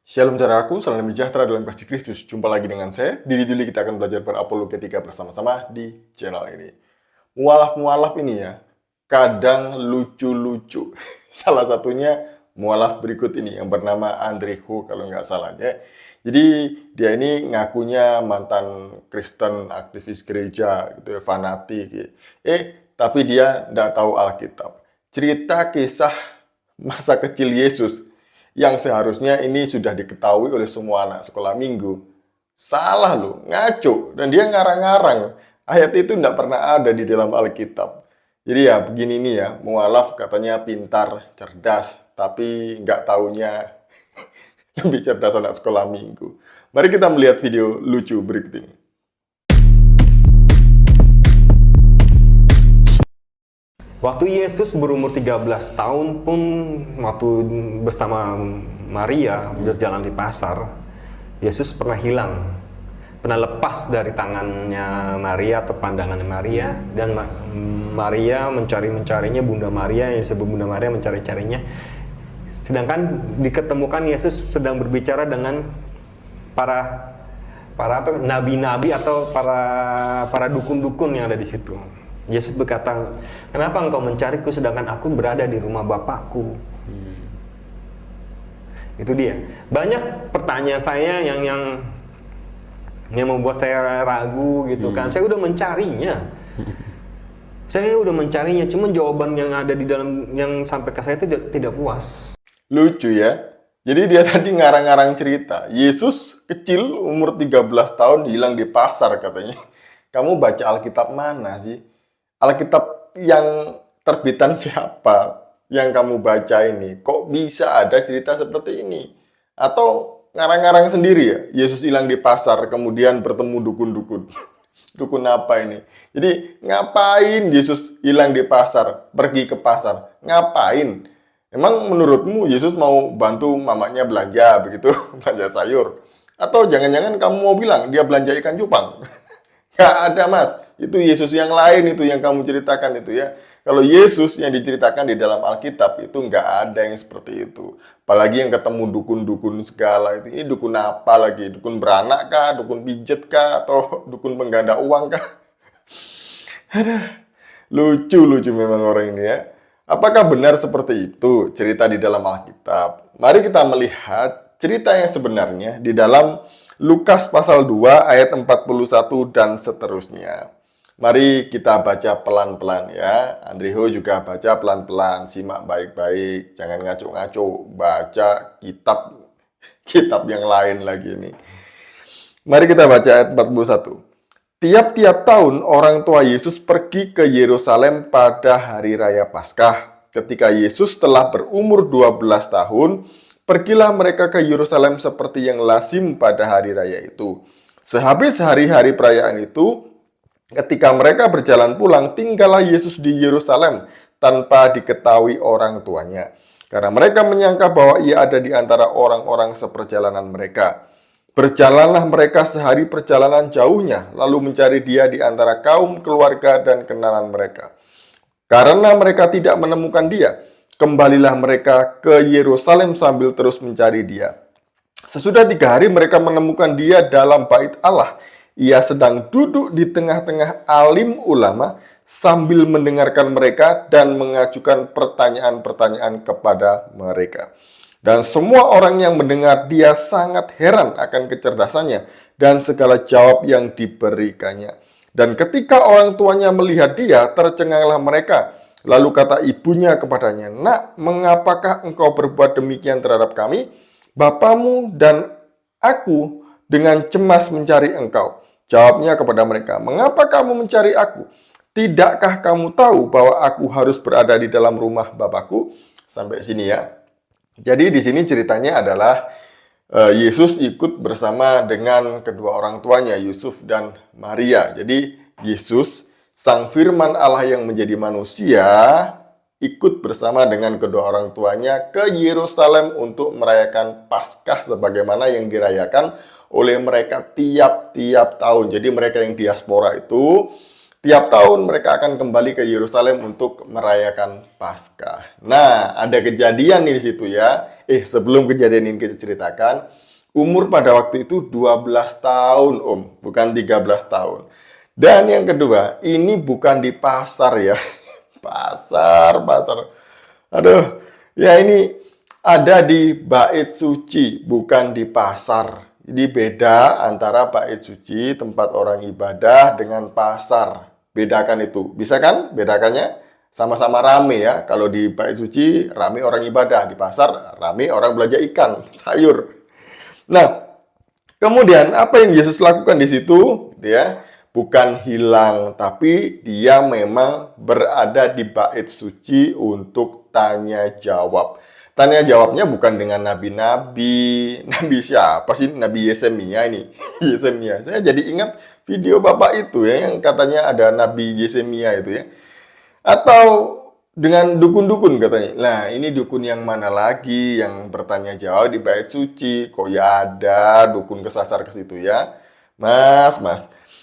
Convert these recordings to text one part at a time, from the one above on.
Shalom saudaraku, salam sejahtera dalam kasih Kristus. Jumpa lagi dengan saya, Didi Duli. Kita akan belajar berapologetika bersama-sama di channel ini. Mualaf-mualaf ini ya, kadang lucu-lucu. Salah satunya mualaf berikut ini yang bernama Andrew Ho kalau nggak salah ya. Jadi dia ini ngakunya mantan Kristen, aktivis gereja, gitu ya, fanatik. Ya. Tapi dia nggak tahu Alkitab. Cerita kisah masa kecil Yesus yang seharusnya ini sudah diketahui oleh semua anak sekolah minggu. Salah loh, ngaco. Dan dia ngarang-ngarang. Ayat itu tidak pernah ada di dalam Alkitab. Jadi ya begini nih ya, mualaf katanya pintar, cerdas, tapi nggak taunya lebih cerdas anak sekolah minggu. Mari kita melihat video lucu berikut ini. Waktu Yesus berumur 13 tahun pun, waktu bersama Maria berjalan di pasar, Yesus pernah hilang, pernah lepas dari tangannya Maria atau pandangannya Maria, dan Maria mencarinya, Bunda Maria yang disebut Bunda Maria mencari-carinya. Sedangkan diketemukan Yesus sedang berbicara dengan para nabi-nabi atau para dukun-dukun yang ada di situ. Yesus berkata, "Kenapa engkau mencariku sedangkan aku berada di rumah Bapakku?" Itu dia. Banyak pertanyaan saya yang membuat saya ragu gitu kan. Saya udah mencarinya. Cuma jawaban yang ada di dalam yang sampai ke saya itu tidak puas. Lucu ya. Jadi dia tadi ngarang-ngarang cerita. Yesus kecil, umur 13 tahun, hilang di pasar katanya. Kamu baca Alkitab mana sih? Alkitab yang terbitan siapa yang kamu baca ini? Kok bisa ada cerita seperti ini? Atau ngarang-ngarang sendiri ya? Yesus hilang di pasar, kemudian bertemu dukun-dukun. Dukun apa ini? Jadi ngapain Yesus hilang di pasar, pergi ke pasar? Ngapain? Emang menurutmu Yesus mau bantu mamanya belanja begitu? Belanja sayur? Atau jangan-jangan kamu mau bilang dia belanja ikan cupang? Nggak ada mas, itu Yesus yang lain itu yang kamu ceritakan itu ya. Kalau Yesus yang diceritakan di dalam Alkitab itu nggak ada yang seperti itu. Apalagi yang ketemu dukun-dukun segala itu. Ini dukun apa lagi? Dukun beranak kah? Dukun pijet kah? Atau dukun pengganda uang kah? Ada lucu-lucu memang orang ini ya. Apakah benar seperti itu cerita di dalam Alkitab? Mari kita melihat cerita yang sebenarnya di dalam Lukas pasal 2 ayat 41 dan seterusnya. Mari kita baca pelan-pelan ya. Andreho juga baca pelan-pelan, simak baik-baik, jangan ngaco-ngaco, baca kitab yang lain lagi ini. Mari kita baca ayat 41. Tiap-tiap tahun orang tua Yesus pergi ke Yerusalem pada hari raya Paskah. Ketika Yesus telah berumur 12 tahun, pergilah mereka ke Yerusalem seperti yang lazim pada hari raya itu. Sehabis hari-hari perayaan itu, ketika mereka berjalan pulang, tinggallah Yesus di Yerusalem tanpa diketahui orang tuanya. Karena mereka menyangka bahwa ia ada di antara orang-orang seperjalanan mereka. Berjalanlah mereka sehari perjalanan jauhnya, lalu mencari dia di antara kaum, keluarga, dan kenalan mereka. Karena mereka tidak menemukan dia, kembalilah mereka ke Yerusalem sambil terus mencari dia. Sesudah 3 hari mereka menemukan dia dalam bait Allah. Ia sedang duduk di tengah-tengah alim ulama sambil mendengarkan mereka dan mengajukan pertanyaan-pertanyaan kepada mereka. Dan semua orang yang mendengar dia sangat heran akan kecerdasannya dan segala jawab yang diberikannya. Dan ketika orang tuanya melihat dia, tercenganglah mereka. Lalu kata ibunya kepadanya, "Nak, mengapakah engkau berbuat demikian terhadap kami? Bapamu dan aku dengan cemas mencari engkau." Jawabnya kepada mereka, "Mengapa kamu mencari aku? Tidakkah kamu tahu bahwa aku harus berada di dalam rumah Bapakku?" Sampai sini ya. Jadi di sini ceritanya adalah Yesus ikut bersama dengan kedua orang tuanya, Yusuf dan Maria. Jadi Yesus, Sang Firman Allah yang menjadi manusia, ikut bersama dengan kedua orang tuanya ke Yerusalem untuk merayakan Paskah sebagaimana yang dirayakan oleh mereka tiap-tiap tahun. Jadi mereka yang diaspora itu tiap tahun mereka akan kembali ke Yerusalem untuk merayakan Paskah. Nah, ada kejadian di situ ya. Sebelum kejadian ini kita ceritakan, umur pada waktu itu 12 tahun, Om, bukan 13 tahun. Dan yang kedua, ini bukan di pasar ya. Pasar. Aduh, ya ini ada di bait suci, bukan di pasar. Jadi beda antara bait suci, tempat orang ibadah, dengan pasar. Bedakan itu. Bisa kan bedakannya? Sama-sama rame ya. Kalau di bait suci, rame orang ibadah. Di pasar, rame orang belanja ikan, sayur. Nah, kemudian apa yang Yesus lakukan di situ? Gitu ya. Bukan hilang, tapi dia memang berada di bait suci untuk tanya jawab. Tanya jawabnya bukan dengan nabi-nabi. Nabi siapa sih? Nabi Yesemiya ini. Yesemiya. Saya jadi ingat video Bapak itu ya, yang katanya ada Nabi Yesemiya itu ya. Atau dengan dukun-dukun katanya. Nah, ini dukun yang mana lagi yang bertanya jawab di bait suci? Kok ya ada dukun kesasar ke situ ya? Mas.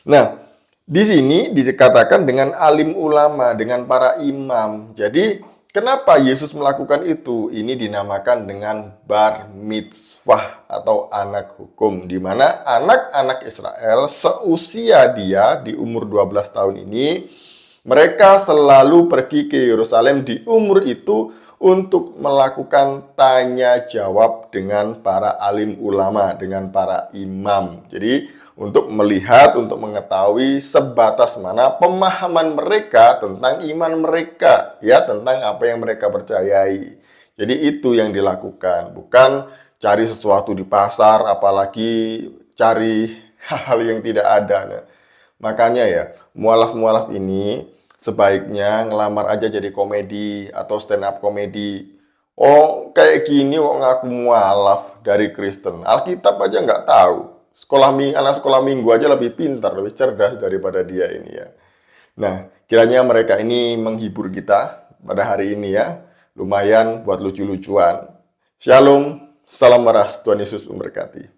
Nah, di sini dikatakan dengan alim ulama, dengan para imam. Jadi, kenapa Yesus melakukan itu? Ini dinamakan dengan bar mitzvah atau anak hukum, di mana anak-anak Israel seusia dia di umur 12 tahun ini, mereka selalu pergi ke Yerusalem di umur itu untuk melakukan tanya jawab dengan para alim ulama, dengan para imam. Jadi, untuk melihat, untuk mengetahui sebatas mana pemahaman mereka tentang iman mereka, ya, tentang apa yang mereka percayai. Jadi itu yang dilakukan, bukan cari sesuatu di pasar, apalagi cari hal-hal yang tidak ada. Nah, makanya ya, mualaf-mualaf ini sebaiknya ngelamar aja jadi komedi atau stand up komedi. Oh, kayak gini kok ngaku mualaf dari Kristen. Alkitab aja nggak tahu. Anak sekolah minggu aja lebih pintar, lebih cerdas daripada dia ini ya. Nah, kiranya mereka ini menghibur kita pada hari ini ya. Lumayan buat lucu-lucuan. Shalom, salam waras, Tuhan Yesus memberkati.